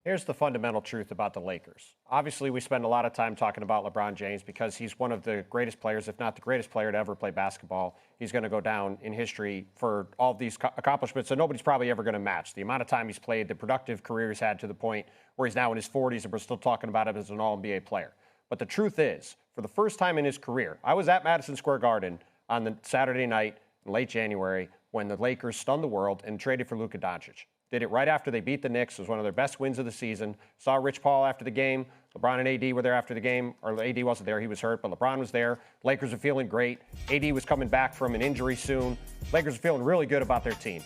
Here's the fundamental truth about the Lakers. Obviously, we spend a lot of time talking about LeBron James because he's one of the greatest players, if not the greatest player to ever play basketball. He's going to go down in history for all of these accomplishments that nobody's probably ever going to match. The amount of time he's played, the productive career he's had to the point where he's now in his 40s and we're still talking about him as an All-NBA player. But the truth is, for the first time in his career, I was at Madison Square Garden on the Saturday night in late January when the Lakers stunned the world and traded for Luka Doncic. Did it right after they beat the Knicks. It was one of their best wins of the season. Saw Rich Paul after the game. LeBron and AD were there after the game. Or AD wasn't there. He was hurt, but LeBron was there. Lakers are feeling great. AD was coming back from an injury soon. Lakers are feeling really good about their team.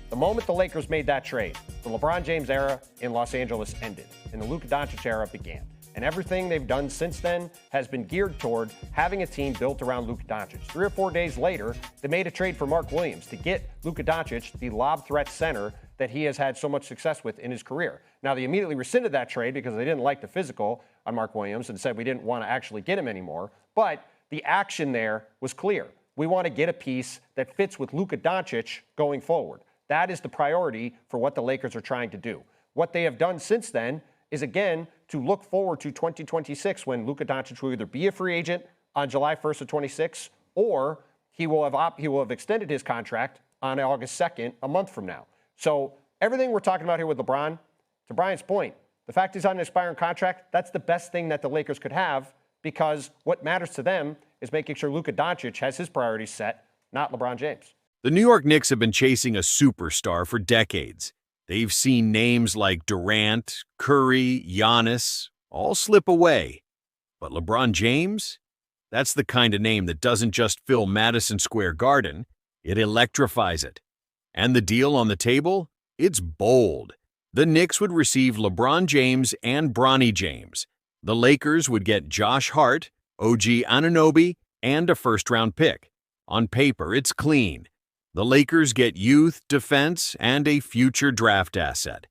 The moment the Lakers made that trade, the LeBron James era in Los Angeles ended, and the Luka Doncic era began. And everything they've done since then has been geared toward having a team built around Luka Doncic. 3 or 4 days later, they made a trade for Mark Williams to get Luka Doncic, the lob threat center that he has had so much success with in his career. Now, they immediately rescinded that trade because they didn't like the physical on Mark Williams and said we didn't want to actually get him anymore. But the action there was clear. We want to get a piece that fits with Luka Doncic going forward. That is the priority for what the Lakers are trying to do. What they have done since then is, again, to look forward to 2026 when Luka Doncic will either be a free agent on July 1st of 26 or he will have extended his contract on August 2nd, a month from now. So everything we're talking about here with LeBron, to Brian's point, the fact he's on an expiring contract, that's the best thing that the Lakers could have because what matters to them is making sure Luka Doncic has his priorities set, not LeBron James. The New York Knicks have been chasing a superstar for decades. They've seen names like Durant, Curry, Giannis all slip away. But LeBron James? That's the kind of name that doesn't just fill Madison Square Garden, it electrifies it. And the deal on the table? It's bold. The Knicks would receive LeBron James and Bronny James. The Lakers would get Josh Hart, OG Anunoby, and a first-round pick. On paper, it's clean. The Lakers get youth, defense, and a future draft asset.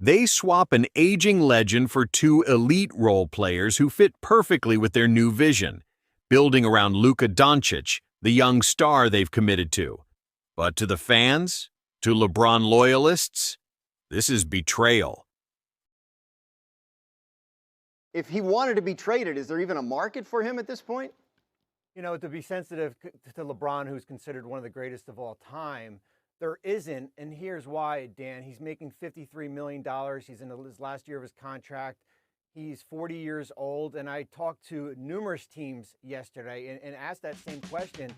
They swap an aging legend for 2 elite role players who fit perfectly with their new vision, building around Luka Doncic, the young star they've committed to. But to the fans, to LeBron loyalists, this is betrayal. If he wanted to be traded, is there even a market for him at this point? You know, to be sensitive to LeBron, who's considered one of the greatest of all time, there isn't, and here's why, Dan. He's making $53 million. He's in his last year of his contract. He's 40 years old, and I talked to numerous teams yesterday and asked that same question.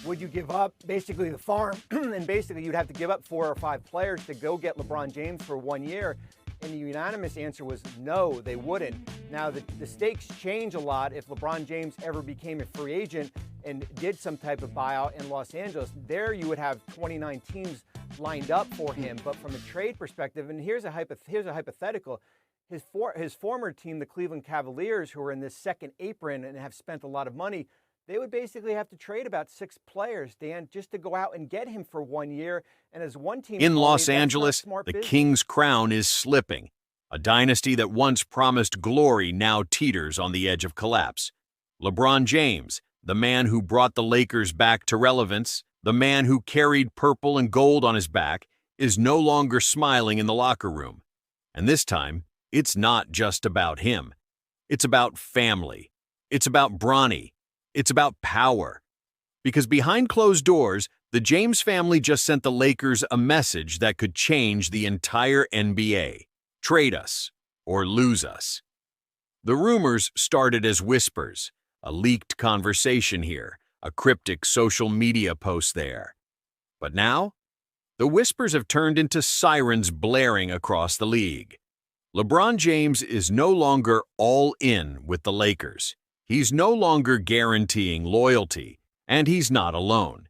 Would you give up basically the farm, and basically you'd have to give up 4 or 5 players to go get LeBron James for 1 year? And the unanimous answer was no, they wouldn't. Now, the stakes change a lot if LeBron James ever became a free agent and did some type of buyout in Los Angeles. There you would have 29 teams lined up for him. But from a trade perspective, and here's a hypothetical, his former team, the Cleveland Cavaliers, who are in this second apron and have spent a lot of money, they would basically have to trade about 6 players, Dan, just to go out and get him for 1 year. And as one team In Los Angeles, the King's crown is slipping. A dynasty that once promised glory now teeters on the edge of collapse. LeBron James, the man who brought the Lakers back to relevance, the man who carried purple and gold on his back, is no longer smiling in the locker room. And this time, it's not just about him. It's about family. It's about Bronny. It's about power. Because behind closed doors, the James family just sent the Lakers a message that could change the entire NBA. Trade us or lose us. The rumors started as whispers, a leaked conversation here, a cryptic social media post there. But now, the whispers have turned into sirens blaring across the league. LeBron James is no longer all in with the Lakers. He's no longer guaranteeing loyalty, and he's not alone.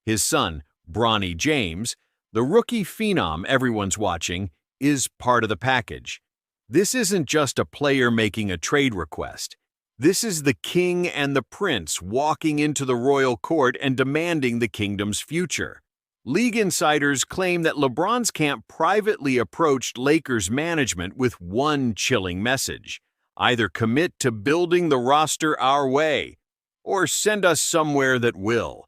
His son, Bronny James, the rookie phenom everyone's watching, is part of the package. This isn't just a player making a trade request. This is the king and the prince walking into the royal court and demanding the kingdom's future. League insiders claim that LeBron's camp privately approached Lakers management with one chilling message. Either commit to building the roster our way, or send us somewhere that will.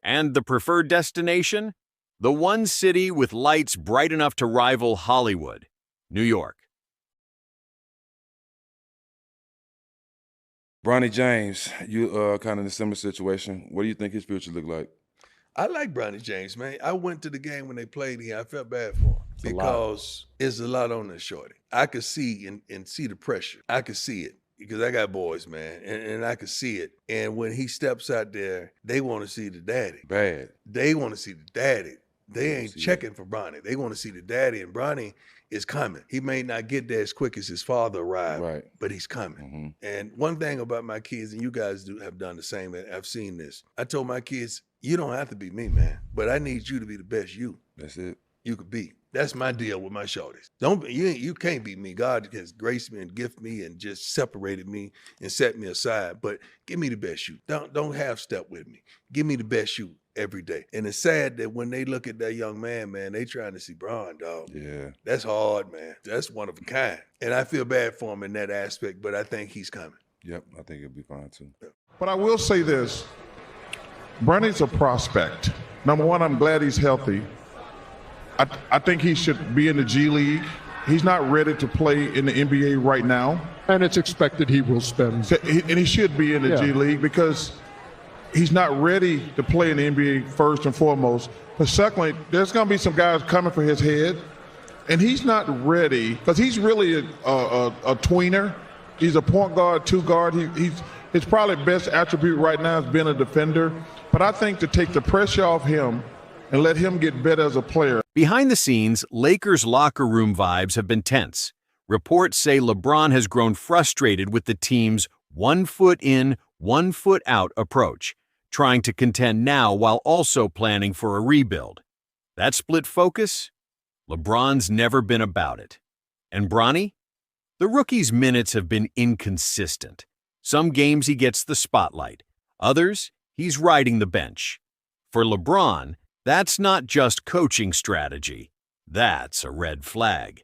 And the preferred destination? The one city with lights bright enough to rival Hollywood, New York. Bronny James, you kind of in a similar situation. What do you think his future look like? I like Bronny James, man. I went to the game when they played here. I felt bad for him because it's a lot on this shorty. I could see and see the pressure. I could see it because I got boys, man, and I could see it. And when he steps out there, they want to see the daddy. Bad. They want to see the daddy. They ain't checking for Bronny. They want to see the daddy, and Bronny is coming. He may not get there as quick as his father arrived, but he's coming. And one thing about my kids, and you guys have done the same, and I've seen this. I told my kids, you don't have to be me, man, but I need you to be the best you. That's it. You could be. That's my deal with my shorties. You can't be me. God has graced me and gifted me and just separated me and set me aside. But give me the best you. Don't half step with me. Give me the best you every day. And it's sad that when they look at that young man, they trying to see Bron, dog. Yeah. That's hard, man. That's one of a kind. And I feel bad for him in that aspect, but I think he's coming. Yep, I think he'll be fine too. But I will say this. Bronny's a prospect. Number one, I'm glad he's healthy. I think he should be in the G League. He's not ready to play in the NBA right now. And it's expected he will spend. And he should be in the G League because he's not ready to play in the NBA first and foremost. But secondly, there's going to be some guys coming for his head. And he's not ready because he's really a tweener. He's a point guard, two guard. His probably best attribute right now is being a defender. But I think to take the pressure off him and let him get better as a player. Behind the scenes, Lakers locker room vibes have been tense. Reports say LeBron has grown frustrated with the team's 1 foot in, 1 foot out approach, trying to contend now while also planning for a rebuild. That split focus? LeBron's never been about it. And Bronny? The rookie's minutes have been inconsistent. Some games he gets the spotlight. Others, he's riding the bench. For LeBron, that's not just coaching strategy. That's a red flag.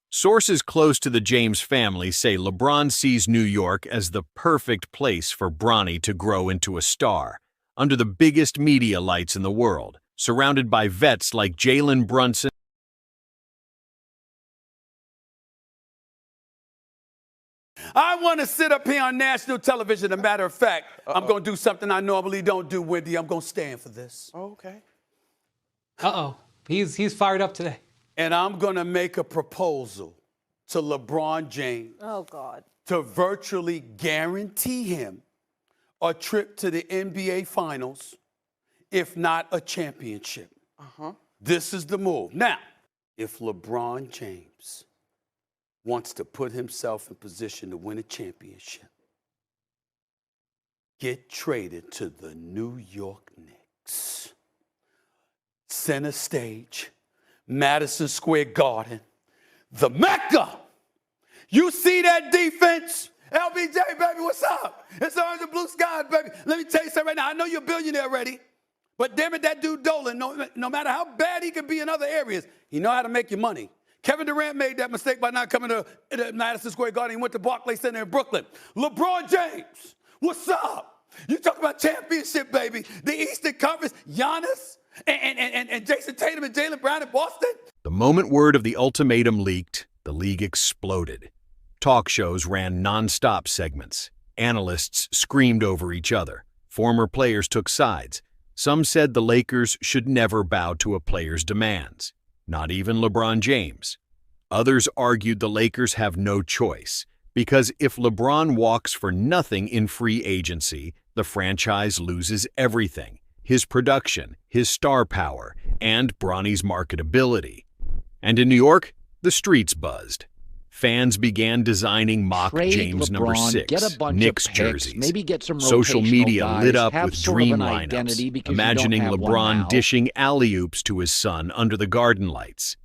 Sources close to the James family say LeBron sees New York as the perfect place for Bronny to grow into a star, under the biggest media lights in the world, surrounded by vets like Jalen Brunson. I want to sit up here on national television. As a matter of fact, I'm going to do something I normally don't do, Wendy. I'm going to stand for this. Oh, okay. Uh-oh. He's fired up today. And I'm going to make a proposal to LeBron James. Oh, God. To virtually guarantee him a trip to the NBA Finals, if not a championship. This is the move. Now, if LeBron James wants to put himself in position to win a championship, get traded to the New York Knicks. Center stage, Madison Square Garden, the Mecca. You see that defense? LBJ, baby, what's up? It's orange and blue skies, baby. Let me tell you something right now. I know you're a billionaire already, but damn it, that dude Dolan, no matter how bad he can be in other areas, he know how to make you money. Kevin Durant made that mistake by not coming to Madison Square Garden. He went to Barclays Center in Brooklyn. LeBron James, what's up? You talk about championship, baby. The Eastern Conference, Giannis, and Jason Tatum and Jaylen Brown in Boston? The moment word of the ultimatum leaked, the league exploded. Talk shows ran non-stop segments. Analysts screamed over each other. Former players took sides. Some said the Lakers should never bow to a player's demands, not even LeBron James. Others argued the Lakers have no choice, because if LeBron walks for nothing in free agency, the franchise loses everything: his production, his star power, and Bronny's marketability. And in New York, the streets buzzed. Fans began designing mock Trade James LeBron, number 6 get a bunch Knicks of picks, jerseys. maybe get some Social rotational media guys, lit up have with sort dream of an lineups, identity because you don't imagining have one LeBron now. dishing alley-oops to his son under the garden lights.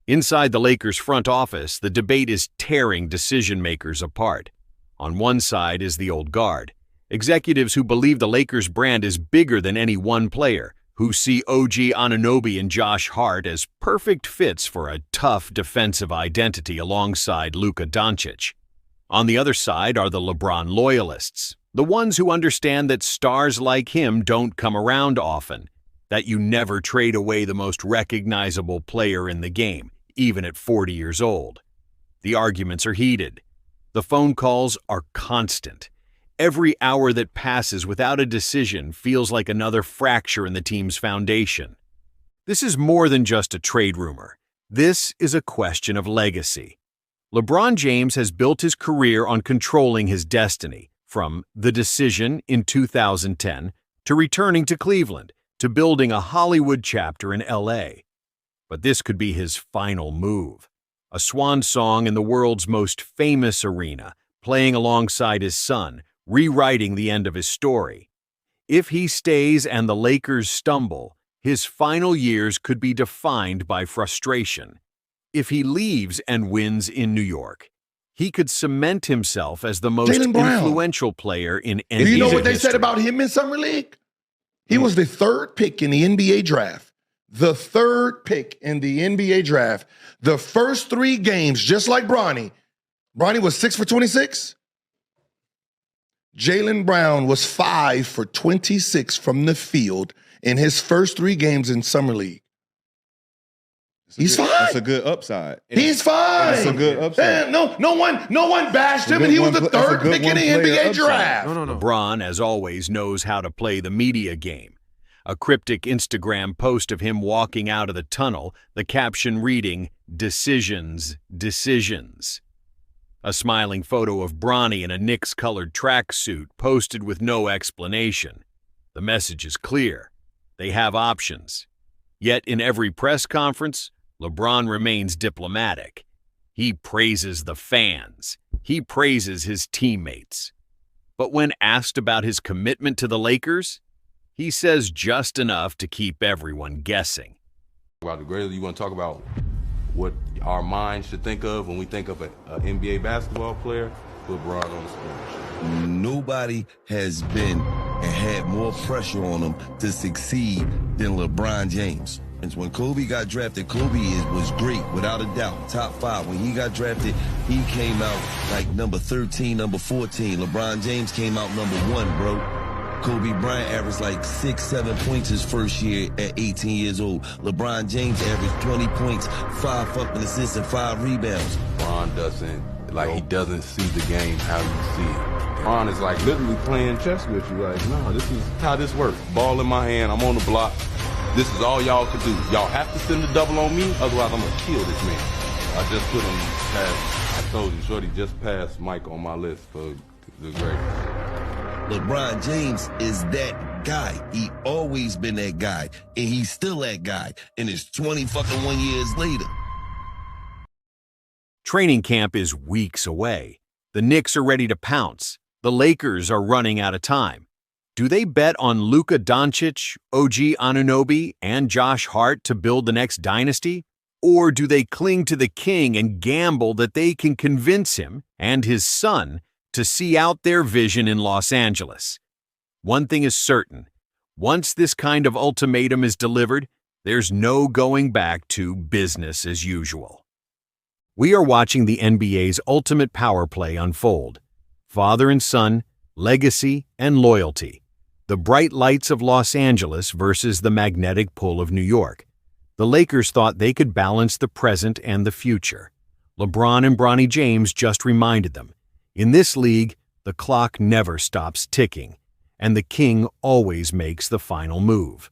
Inside the Lakers' front office, the debate is tearing decision-makers apart. On one side is the old guard, executives who believe the Lakers brand is bigger than any one player, who see OG Anunoby and Josh Hart as perfect fits for a tough defensive identity alongside Luka Doncic. On the other side are the LeBron loyalists, the ones who understand that stars like him don't come around often, that you never trade away the most recognizable player in the game, even at 40 years old. The arguments are heated. The phone calls are constant. Every hour that passes without a decision feels like another fracture in the team's foundation. This is more than just a trade rumor. This is a question of legacy. LeBron James has built his career on controlling his destiny, from the decision in 2010 to returning to Cleveland to building a Hollywood chapter in LA. But this could be his final move. A swan song in the world's most famous arena, playing alongside his son, rewriting the end of his story. If he stays and the Lakers stumble, his final years could be defined by frustration. If he leaves and wins in New York, he could cement himself as the most influential player in NBA history. Do you know what they said about him in Summer League? He was the third pick in the NBA draft. The third pick in the NBA draft. The first 3 games, just like Bronny. Bronny was 6 for 26. Jaylen Brown was 5 for 26 from the field in his first 3 games in Summer League. He's fine. That's a good upside. He's fine. That's a good upside. Man, no one bashed him, and he was the third pick in the NBA draft. No. LeBron, as always, knows how to play the media game. A cryptic Instagram post of him walking out of the tunnel, the caption reading, "Decisions, decisions." A smiling photo of Bronny in a Knicks-colored tracksuit posted with no explanation. The message is clear. They have options. Yet in every press conference, LeBron remains diplomatic. He praises the fans. He praises his teammates. But when asked about his commitment to the Lakers, he says just enough to keep everyone guessing. About the greatest, you want to talk about what our minds should think of when we think of an NBA basketball player? LeBron on the stage. Nobody has been and had more pressure on him to succeed than LeBron James. And when Kobe got drafted, Kobe was great, without a doubt, top 5. When he got drafted, he came out like number 13, number 14. LeBron James came out number 1, bro. Kobe Bryant averaged like 6, 7 points his first year at 18 years old. LeBron James averaged 20 points, 5 fucking assists, and 5 rebounds. LeBron he doesn't see the game how you see it. LeBron is like literally playing chess with you. Like, no, this is how this works. Ball in my hand, I'm on the block. This is all y'all can do. Y'all have to send the double on me, otherwise I'm gonna kill this man. I just put him past, I told you, Shorty just passed Mike on my list for the greatest. LeBron James is that guy. He always been that guy, and he's still that guy, and it's 21 years later. Training camp is weeks away. The Knicks are ready to pounce. The Lakers are running out of time. Do they bet on Luka Doncic, OG Anunoby, and Josh Hart to build the next dynasty? Or do they cling to the king and gamble that they can convince him and his son to see out their vision in Los Angeles? One thing is certain. Once this kind of ultimatum is delivered, there's no going back to business as usual. We are watching the NBA's ultimate power play unfold. Father and son, legacy and loyalty. The bright lights of Los Angeles versus the magnetic pull of New York. The Lakers thought they could balance the present and the future. LeBron and Bronny James just reminded them. In this league, the clock never stops ticking, and the king always makes the final move.